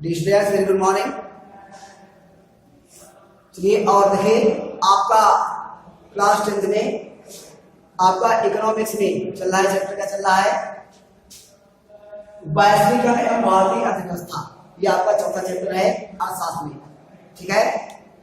District very good morning. चलिए और देखिए आपका क्लास 10th में आपका इकोनॉमिक्स में चल रहा है, चैप्टर का चल रहा है वैश्वीकरण एवं भारतीय अर्थव्यवस्था। ये आपका चौथा चैप्टर है अर्थशास्त्र में। ठीक है,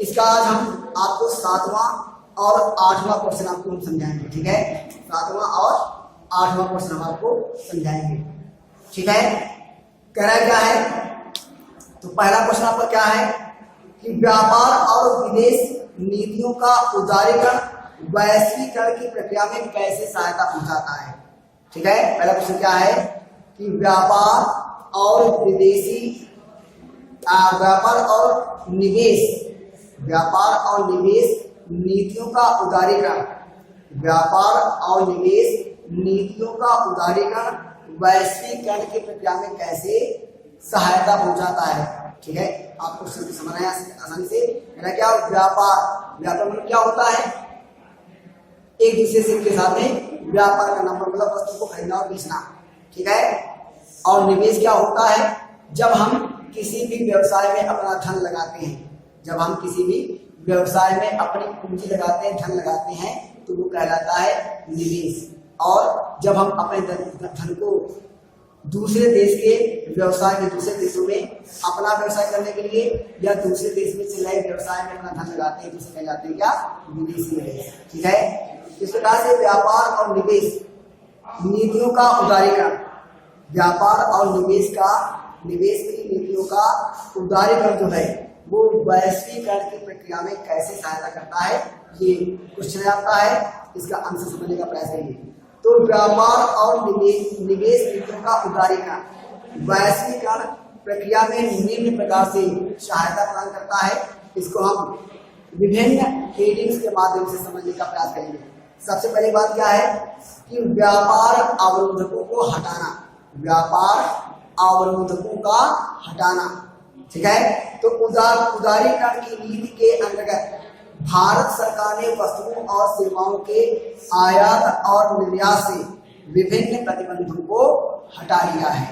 इसका आज हम आपको 7वां और 8वां क्वेश्चन आपको हम समझाएंगे। ठीक है, 7वां और 8वां क्वेश्चन हम आपको समझाएंगे। ठीक है, कह रहा है क्या है, तो पहला क्वेश्चन आपका क्या है कि व्यापार और विदेश नीतियों का उदारीकरण वैश्वीकरण की प्रक्रिया में कैसे सहायता पहुंचाता है। ठीक है, पहला क्वेश्चन क्या है कि व्यापार और निवेश नीतियों का उदारीकरण, व्यापार और निवेश नीतियों का उदारीकरण वैश्वीकरण की प्रक्रिया में कैसे सहायता पहुंचाता है। ठीक है, आपको समझना है आसानी से। मेरा क्या व्यापार मतलब क्या होता है, एक दूसरे से के साथ में व्यापार करना, मतलब वस्तु को खरीदना और बेचना। ठीक है, और निवेश क्या होता है, जब हम किसी भी व्यवसाय में अपना धन लगाते हैं, जब हम किसी भी व्यवसाय में अपनी पूंजी लगाते हैं, धन लगाते हैं, तो वो कहलाता है निवेश। और जब हम अपने धन को दूसरे देश के व्यवसाय में, दूसरे देशों में अपना व्यवसाय करने के लिए या दूसरे देश में चल रहे व्यवसाय में अपना धन लगाते हैं, जिसे कहलाते हैं क्या, विदेशी निवेश। ठीक है, इस प्रकार से व्यापार और निवेश नीतियों का उदारीकरण, व्यापार और निवेश की नीतियों का उदारीकरण जो है वो वैश्वीकरण की प्रक्रिया में कैसे सहायता करता है, ये क्वेश्चन आपका है। इसका आंसर समझने का प्रयास करिए। तो व्यापार और निवेश नीतियों का उदारीकरण वैश्वीकरण प्रक्रिया में निम्न प्रकार से सहायता प्रदान करता है। इसको हम विभिन्न हेडिंग्स के माध्यम से समझने का प्रयास करेंगे। सबसे पहली बात क्या है कि व्यापार अवरोधकों को हटाना, व्यापार अवरोधकों का हटाना। ठीक है, तो उदारीकरण की नीति के अंतर्गत भारत सरकार ने वस्तुओं और सेवाओं के आयात और निर्यात से विभिन्न प्रतिबंधों को हटा लिया है।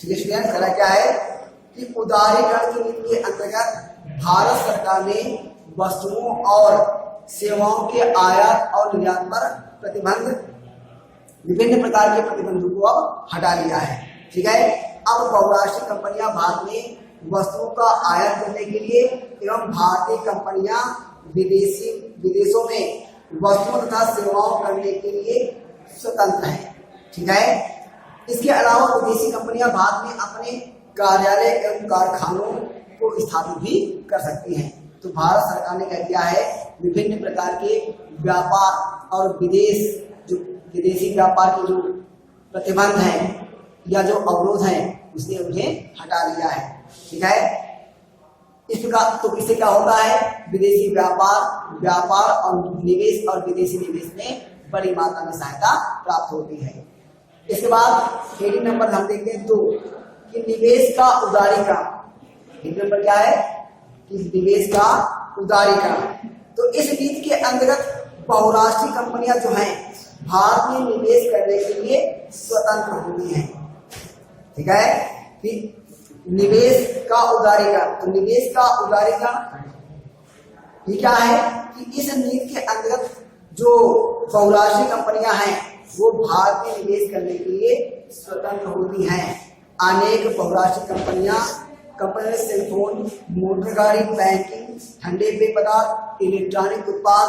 ठीक है स्टूडेंट, करा क्या है कि उदारीकरण की नीति के अंतर्गत भारत सरकार ने वस्तुओं और सेवाओं के आयात और निर्यात पर प्रतिबंध, विभिन्न प्रकार के प्रतिबंधों को अब हटा लिया है। ठीक है, अब बहुराष्ट्रीय कंपनियां भारत में वस्तुओं का आयात करने के लिए एवं भारतीय कंपनियां विदेशों में वस्तुओं तथा सेवाओं करने के लिए स्वतंत्र हैं। ठीक है, इसके अलावा विदेशी कंपनियां भारत में अपने कार्यालय एवं कारखानों को स्थापित भी कर सकती हैं। तो भारत सरकार ने कह दिया है विभिन्न प्रकार के व्यापार और विदेशी व्यापार के जो प्रतिबंध हैं या जो अवरोध हैं उसने उन्हें हटा लिया है। ठीक है, इस प्रकार तो इससे क्या होता है, विदेशी व्यापार और निवेश और विदेशी निवेश में बड़ी मात्रा में सहायता प्राप्त होती है। इसके बाद हेडिंग नंबर हम देखते हैं तो कि निवेश का उदारीकरण। हेडिंग नंबर क्या है कि निवेश का उदारीकरण। तो इस नीति के अंतर्गत बहुराष्ट्रीय कंपनियां जो हैं भारत में निवेश करने के लिए स्वतंत्र होती हैं। ठीक है, कि निवेश का उदारीकरण, तो निवेश का उदारीकरण ये क्या है कि इस नीति के अंतर्गत जो बहुराष्ट्रीय कंपनियां हैं वो भारत में निवेश करने के लिए स्वतंत्र होती हैं। अनेक बहुराष्ट्रीय कंपनियां सेलफोन, मोटर गाड़ी, बैंकिंग, ठंडे पेय पदार्थ, इलेक्ट्रॉनिक उत्पाद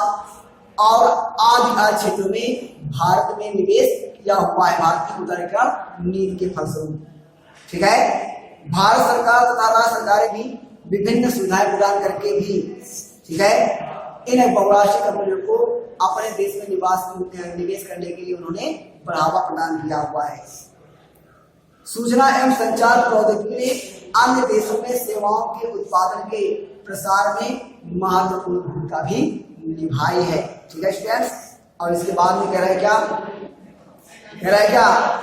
और आदि क्षेत्रों में भारत में निवेश किया हुआ है, भारत की उदारीकरण नीति के फलस्वरूप। ठीक है, भारत सरकार तथा राज्य सरकारें भी विभिन्न सुविधाएं प्रदान करके भी, ठीक है, इन बहुराष्ट्रीय कंपनियों को अपने देश में निवेश करने के लिए उन्होंने बढ़ावा प्रदान किया हुआ है। सूचना एवं संचार प्रौद्योगिकी ने अन्य देशों में सेवाओं के उत्पादन के प्रसार में महत्वपूर्ण भूमिका भी निभाई है। ठीक है स्टूडेंट्स, और इसके बाद में कह रहा है क्या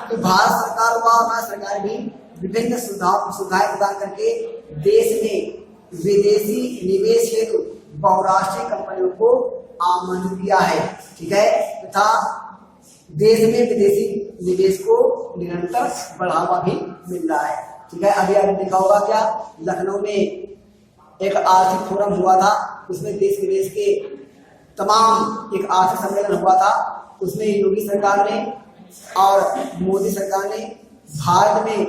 कि भारत सरकार व राज्य सरकार भी विभिन्न सुविधाएं प्रदान करके देश में विदेशी निवेश हेतु बहुराष्ट्रीय कंपनियों को आमंत्रित किया है। ठीक है, तथा देश में विदेशी निवेश को निरंतर बढ़ावा भी मिल रहा है। ठीक है, अभी आपने देखा होगा क्या, लखनऊ में एक आर्थिक फोरम हुआ था, उसमें देश विदेश के तमाम एक आर्थिक सम्मेलन हुआ था। उसमें योगी सरकार ने और मोदी सरकार ने भारत में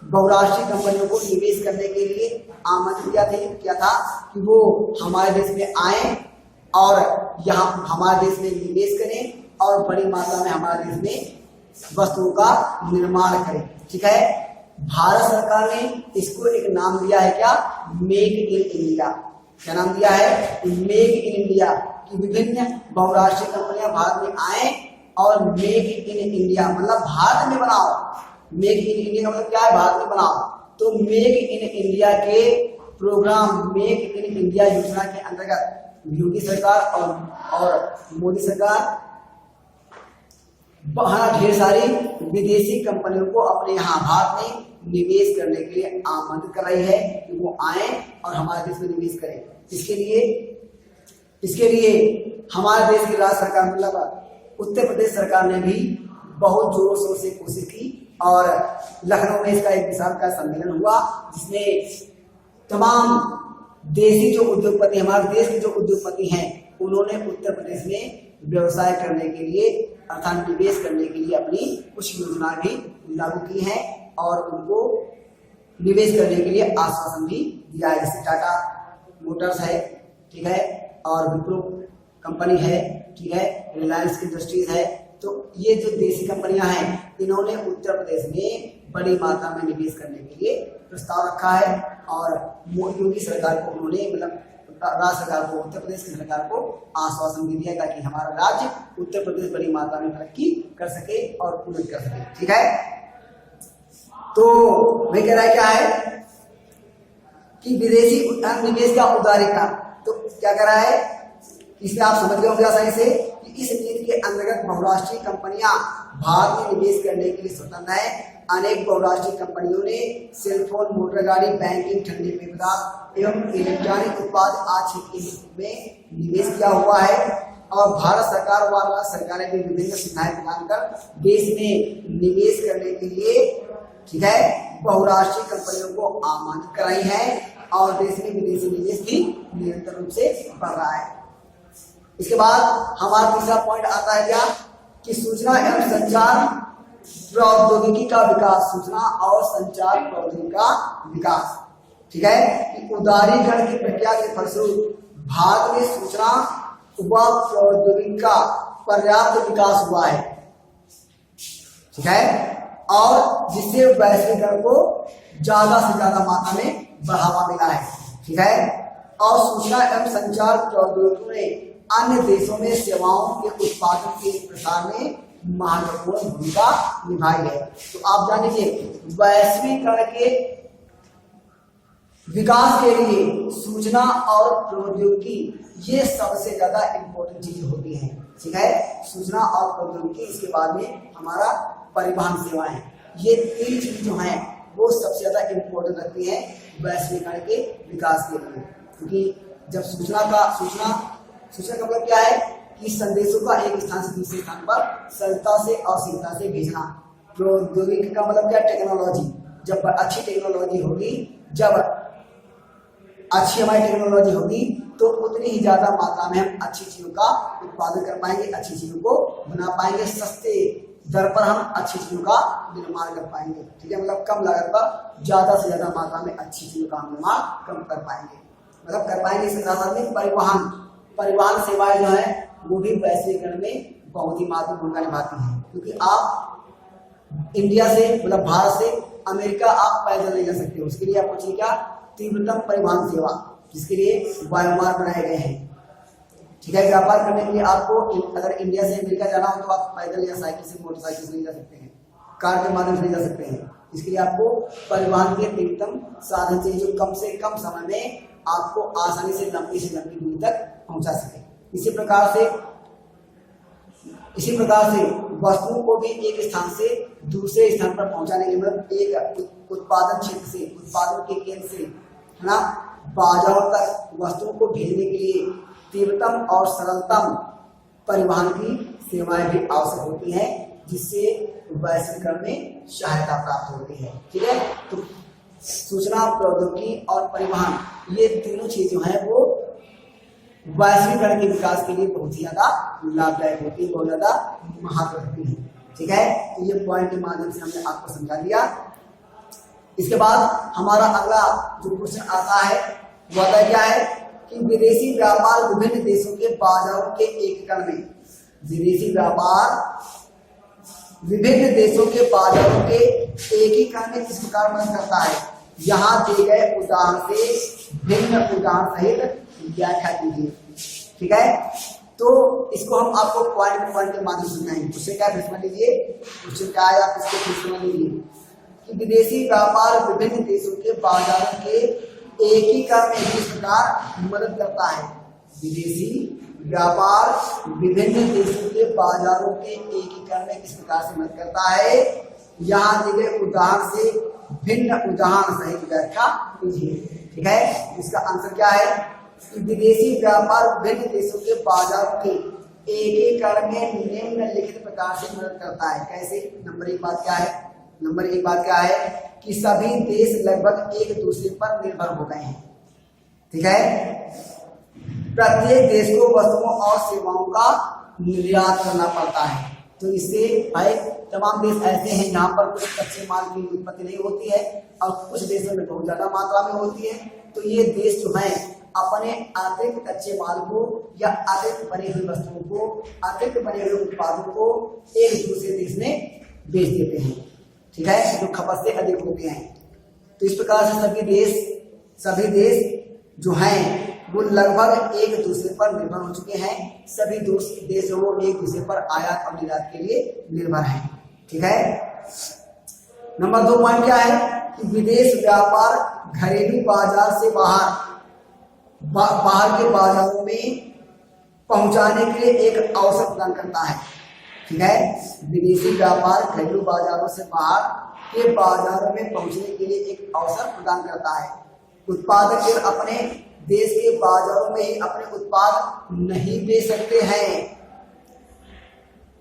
बहुराष्ट्रीय कंपनियों को निवेश करने के लिए आमंत्रित किया था कि वो हमारे देश में आए और यहाँ हमारे देश में निवेश करें और बड़ी मात्रा में हमारे देश में वस्तुओं का निर्माण करें। ठीक है, भारत सरकार ने इसको एक नाम दिया है क्या, मेक इन इंडिया। क्या नाम दिया है, मेक इन इंडिया, कि विभिन्न बहुराष्ट्रीय कंपनियां भारत में आए और मेक इन इंडिया मतलब भारत में बनाओ। मेक इन इंडिया का मतलब क्या है, भारत में बनाओ। तो मेक इन इंडिया के प्रोग्राम, मेक इन इंडिया योजना के अंतर्गत योगी सरकार और मोदी सरकार ढेर सारी विदेशी कंपनियों को अपने यहाँ भारत में निवेश करने के लिए आमंत्रित कर रही है कि वो आए और हमारे देश में निवेश करें। इसके लिए हमारे देश की राज्य सरकार मतलब उत्तर प्रदेश सरकार ने भी बहुत जोरों शोर से कोशिश की और लखनऊ में इसका एक विशाल का सम्मेलन हुआ, जिसमें तमाम देशी जो उद्योगपति, हमारे देश के जो उद्योगपति हैं, उन्होंने उत्तर प्रदेश में व्यवसाय करने के लिए अर्थात निवेश करने के लिए अपनी कुछ योजना भी लागू की हैं और उनको निवेश करने के लिए आश्वासन भी दिया है। जैसे टाटा मोटर्स है, ठीक है, और विप्रो कंपनी है, ठीक है, रिलायंस इंडस्ट्रीज है। तो ये जो देसी कंपनियां हैं, इन्होंने उत्तर प्रदेश में बड़ी मात्रा में निवेश करने के लिए प्रस्ताव रखा है और योगी सरकार को उन्होंने मतलब राज्य सरकार को, उत्तर प्रदेश की सरकार को आश्वासन भी दिया ताकि हमारा राज्य उत्तर प्रदेश बड़ी मात्रा में तरक्की कर सके और उन्नति कर सके। ठीक है, तो मैं कह रहा है क्या है कि विदेशी निवेश का उदारीकरण। तो क्या कह रहा है, इसमें आप समझ गए होंगे आसानी से कि इस नीति के अंतर्गत बहुराष्ट्रीय कंपनियां भारत में निवेश करने के लिए स्वतंत्र है। अनेक बहुराष्ट्रीय कंपनियों ने सेलफोन, मोटर गाड़ी, बैंकिंग, ठंडे पेय पदार्थ एवं इलेक्ट्रॉनिक उत्पाद आदि क्षेत्र में निवेश किया हुआ है और भारत सरकार व राज्य सरकारें भी विभिन्न सुविधाएं प्रदान कर देश में निवेश करने के लिए, ठीक है, बहुराष्ट्रीय कंपनियों को आमंत्रित कर रही है और देश में विदेशी निवेश भी निरंतर रूप से बढ़ रहा है। इसके बाद हमारा तीसरा पॉइंट आता है क्या, कि सूचना एवं संचार प्रौद्योगिकी का विकास, सूचना और संचार प्रौद्योगिकी का विकास। ठीक है, कि उदारीकरण की प्रक्रिया के फलस्वरूप भारत में सूचना व प्रौद्योगिकी का पर्याप्त विकास हुआ है। ठीक है, और जिससे वैश्वीकरण को ज्यादा से ज्यादा मात्रा में बढ़ावा मिला है। ठीक है, और सूचना एवं संचार प्रौद्योगिकी ने अन्य देशों में सेवाओं के उत्पादन के प्रसार में महत्वपूर्ण भूमिका निभाई है। तो आप जानिए वैश्वीकरण के विकास के लिए सूचना और प्रौद्योगिकी ये सबसे ज्यादा इम्पोर्टेंट चीज होती है। ठीक है, सूचना और प्रौद्योगिकी, इसके बाद में हमारा परिवहन सेवाएं, ये तीन चीज जो हैं वो सबसे ज्यादा इम्पोर्टेंट रखती है वैश्वीकरण के विकास के लिए। क्योंकि जब सूचना का मतलब क्या है कि संदेशों का एक स्थान से दूसरे स्थान पर सरलता से और शीघ्रता से भेजना। प्रौद्योगिकी का मतलब क्या, टेक्नोलॉजी। जब अच्छी टेक्नोलॉजी होगी, जब अच्छी हमारी टेक्नोलॉजी होगी तो उतनी ही ज्यादा मात्रा में हम अच्छी चीजों का उत्पादन कर पाएंगे, अच्छी चीजों को बना पाएंगे, सस्ते दर पर हम अच्छी चीजों का निर्माण कर पाएंगे। ठीक है, मतलब कम लागत पर ज्यादा से ज्यादा मात्रा में अच्छी चीजों का हम निर्माण कम कर पाएंगे, मतलब कर पाएंगे। इसके साथ में परिवहन सेवाएं जो है वो भी वैश्वीकरण में बहुत ही महत्वपूर्ण भूमिका निभाती हैं। क्योंकि आप इंडिया से मतलब भारत से अमेरिका आप पैदल नहीं जा सकते, उसके लिए आपको चाहिए क्या, तीव्रतम परिवहन सेवा, जिसके लिए वायुमार्ग बनाए गए हैं। ठीक है, व्यापार करने के लिए आपको अगर इंडिया से अमेरिका जाना हो तो आप पैदल या साइकिल से, मोटरसाइकिल से नहीं जा सकते हैं, कार के माध्यम से नहीं जा सकते हैं। इसके लिए आपको परिवहन के तीव्रतम साधन चाहिए जो कम से कम समय में आपको आसानी से लंबी दूरी तक पहुंचा सके। इसी प्रकार से वस्तुओं को भी एक स्थान से दूसरे स्थान पर पहुंचाने के मतलब एक उत्पादन क्षेत्र से, उत्पादन के केंद्र से, है ना, बाजारों तक वस्तुओं को भेजने के लिए तीव्रतम और सरलतम परिवहन की सेवाएं भी आवश्यक होती हैं, जिससे वैश्वीकरण में सहायता प्राप्त होती है। ठीक है, तो सूचना प्रौद्योगिकी और परिवहन, ये तीनों चीज जो है वो वैश्वीकरण के विकास के लिए बहुत ही ज्यादा लाभदायक होती है, बहुत ज्यादा महत्व रखती है। ठीक है, तो ये पॉइंट के माध्यम से हमने आपको समझा दिया। इसके बाद हमारा अगला जो क्वेश्चन आता है वो आता क्या है कि विदेशी व्यापार विभिन्न देशों के बाजारों के एकीकरण में, विदेशी व्यापार विभिन्न देशों के बाजारों के एकीकरण में किस प्रकार मदद करता है। यहाँ दिए गए उदाहरण से भिन्न उदाहरण सहित व्याख्या कीजिए। ठीक है, तो इसको हम आपको पॉइंट पॉइंट के माध्यम से समझाएंगे। क्वेश्चन क्या है, समझ लीजिए। क्वेश्चन क्या है, आप इसको फिर समझ लीजिए कि विदेशी व्यापार विभिन्न देशों के बाजारों के एकीकरण में किस प्रकार मदद करता है। विदेशी व्यापार विभिन्न देशों के बाजारों के एकीकरण में किस प्रकार से मदद करता है। यहाँ दिए गए उदाहरण से भिन्न उदाहरण सहित व्याख्या कीजिए। ठीक है, इसका आंसर क्या है कि विदेशी व्यापार विभिन्न देशों के बाजारों के एकीकरण में निम्नलिखित प्रकार से मदद करता है। कैसे? नंबर एक बात क्या है, नंबर एक बात क्या है कि सभी देश लगभग एक दूसरे पर निर्भर हो गए हैं। ठीक है, प्रत्येक देश को वस्तुओं और सेवाओं का निर्यात करना पड़ता है। तो इससे भाई तमाम देश ऐसे हैं जहाँ पर कुछ कच्चे माल की उत्पत्ति नहीं होती है और कुछ देशों में बहुत ज्यादा मात्रा में होती है। तो ये देश जो है अपने अतिरिक्त कच्चे माल को या अतिरिक्त बनी हुई वस्तुओं को, अतिरिक्त बने हुए उत्पादों को एक दूसरे देश में बेच देते हैं। ठीक है, जो खपत से अधिक होते हैं। तो इस प्रकार से सभी देश जो हैं वो लगभग एक दूसरे पर निर्भर हो चुके हैं। सभी देश जो वो एक दूसरे पर आयात और निर्यात के लिए निर्भर हैं। ठीक है, नंबर 2 पॉइंट क्या है कि विदेश व्यापार घरेलू बाजार से बाहर के बाजारों में पहुंचाने के लिए एक अवसर प्रदान करता है। ठीक है, विदेशी व्यापार घरेलू बाजारों से बाहर के बाजारों में पहुंचने के लिए एक अवसर प्रदान करता है। उत्पादक केवल अपने देश के बाजारों में ही अपने उत्पाद नहीं बेच सकते हैं,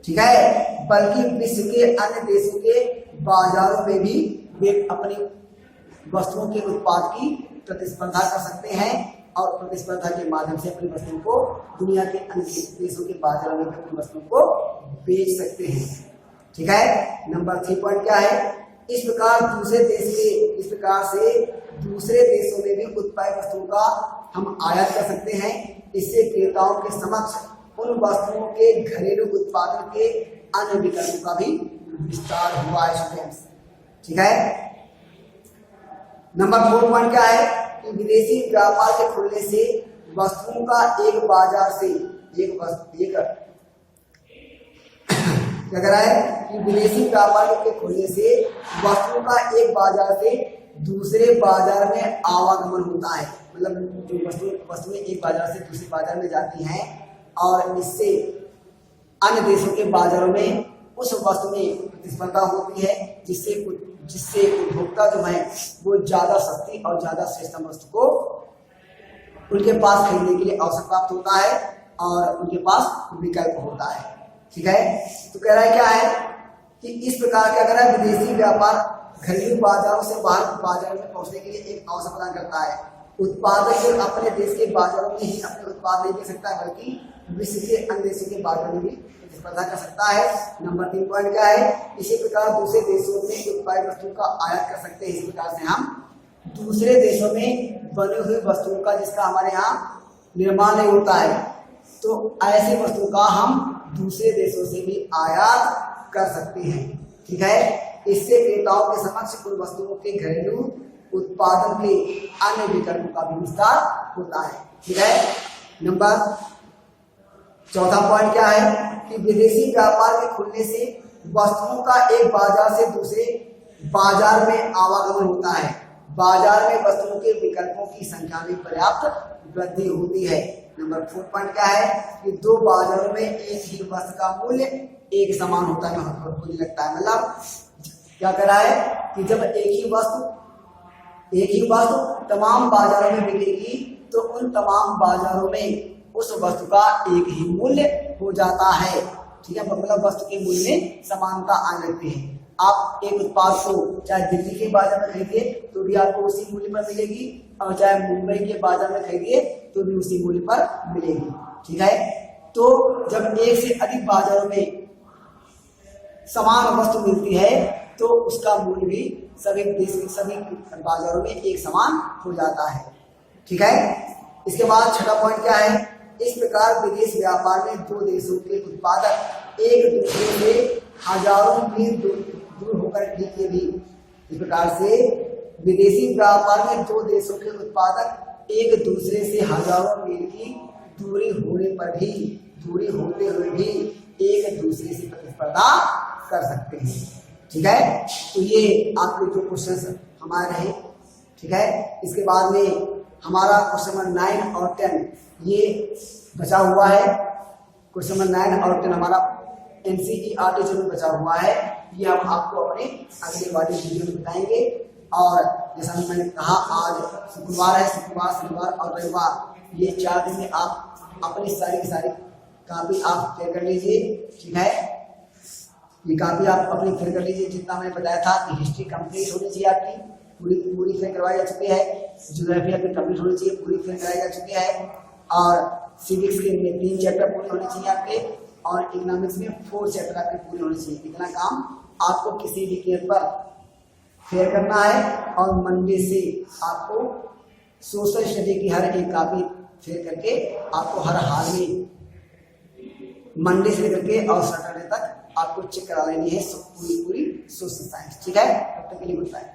ठीक है, बल्कि विश्व के अन्य देशों के बाजारों में भी वे अपनी वस्तुओं के उत्पाद की प्रतिस्पर्धा कर सकते हैं और प्रतिस्पर्धा के माध्यम से अपनी वस्तुओं को दुनिया के अन्य देशों के बाजारों में अपनी वस्तुओं को बेच सकते हैं। ठीक है, नंबर 3 पॉइंट क्या है, इस प्रकार से दूसरे देशों में भी उत्पादित वस्तुओं का हम आयात कर सकते हैं। इससे क्रेताओं के समक्ष उन वस्तुओं के घरेलू उत्पादन के अन्य विकल्पों का भी विस्तार हुआ है स्टूडेंट्स। ठीक है, नंबर 4 पॉइंट क्या है कि विदेशी व्यापार के खुलने से वस्तुओं का एक बाजार से क्या कह रहा है कि विदेशी व्यापार के खुलने से वस्तुओं का एक बाजार से दूसरे बाजार में आवागमन होता है। मतलब जो वस्तुएं एक बाजार से दूसरे बाजार में जाती हैं और इससे अन्य देशों के बाजारों में उस वस्तु में प्रतिस्पर्धा होती है, जिससे उपभोक्ता जो है वो ज्यादा सस्ती और ज्यादा श्रेष्ठ वस्तु को उनके पास खरीदने के लिए अवसर प्राप्त होता है और उनके पास विकल्प होता है। ठीक है, तो कह रहा है क्या है कि इस प्रकार क्या कर रहा है, विदेशी व्यापार घरेलू बाजारों से बाहर बाजार में पहुंचने के लिए एक अवसर प्रदान करता है। उत्पादक केवल अपने देश के बाजारों में ही अपने उत्पाद नहीं दे सकता है, बल्कि विश्व के अन्य देशों के बाजारों में भी प्रतिस्पर्धा कर सकता है। नंबर 3 पॉइंट क्या है, इसी प्रकार दूसरे देशों में उत्पादित वस्तुओं का आयात कर सकते हैं। इस प्रकार से हम दूसरे देशों में बनी हुई वस्तुओं का, जिसका हमारे यहाँ निर्माण नहीं होता है, तो ऐसी वस्तुओं का हम दूसरे देशों से भी आयात कर सकते हैं। ठीक है, इससे क्रेताओं के समक्ष उन वस्तुओं के घरेलू उत्पादन के अन्य विकल्पों का भी विस्तार होता है। ठीक है, नंबर 4 पॉइंट क्या है कि विदेशी व्यापार के खुलने से वस्तुओं का एक बाजार से दूसरे बाजार में आवागमन होता है। बाजार में वस्तुओं के विकल्पों की संख्या में पर्याप्त वृद्धि होती है। नंबर 4 पॉइंट क्या है कि 2 बाजारों में एक ही वस्तु का मूल्य एक समान होता है। मुझे लगता है मतलब क्या कर रहा है कि जब एक ही वस्तु तमाम बाजारों में बिकेगी तो उन तमाम बाजारों में उस वस्तु का एक ही मूल्य हो जाता है। ठीक है, मतलब वस्तु के मूल्य में समानता आने लगती है। आप एक उत्पाद को चाहे दिल्ली के बाजार में खरीदिए तो भी आपको उसी मूल्य पर मिलेगी, और चाहे मुंबई के बाजार में खरीदिए तो भी उसी मूल्य पर मिलेगी। ठीक है, तो जब एक से अधिक बाजारों में समान वस्तु मिलती है तो उसका मूल्य भी सभी देश के सभी बाजारों में एक समान हो जाता है। ठीक है, इसके बाद छठा पॉइंट क्या है, इस प्रकार विदेश व्यापार में दो देशों के उत्पादक एक दूसरे से हजारों मील दूर होकर भी इस प्रकार से विदेशी व्यापार में दो देशों के उत्पादक एक दूसरे से हजारों मील की दूरी होते हुए भी एक दूसरे से प्रतिस्पर्धा कर सकते हैं। ठीक है, तो ये आपके जो क्वेश्चन हमारे रहे। ठीक है, इसके बाद में हमारा क्वेश्चन नंबर 9 और 10 ये बचा हुआ है। क्वेश्चन नंबर 9 और 10 हमारा NCERT जो बचा हुआ है, ये हम आपको अपने अगले वाले वीडियो में बताएंगे। और जैसा मैंने कहा, आज शुक्रवार है, शुक्रवार शनिवार और रविवार ये 4 दिन में आप अपनी सारी की सारी कापी आप तैयार कर लीजिए। ठीक है, ये कापी आप अपनी फिल कर लीजिए। जितना मैंने बताया था कि हिस्ट्री कंप्लीट होनी चाहिए, आपकी पूरी फिल करवाई जा चुकी है। ज्योग्राफी आपकी कंप्लीट होनी चाहिए, पूरी फिल कराई जा चुकी है। और सिविक्स के 3 चैप्टर पूरे होने चाहिए आपके, और इकोनॉमिक्स में 4 चैप्टर आपके पूरे होने चाहिए। इतना काम आपको किसी भी केस पर फेयर करना है। और मंडे से आपको सोशल स्टडी की हर एक कापी फेयर करके आपको हर हाल में मंडे से लेकर के और सैटरडे तक आपको चेक करा लेनी है पूरी सोशल साइंस। ठीक है, तब तक के लिए गुड बाय।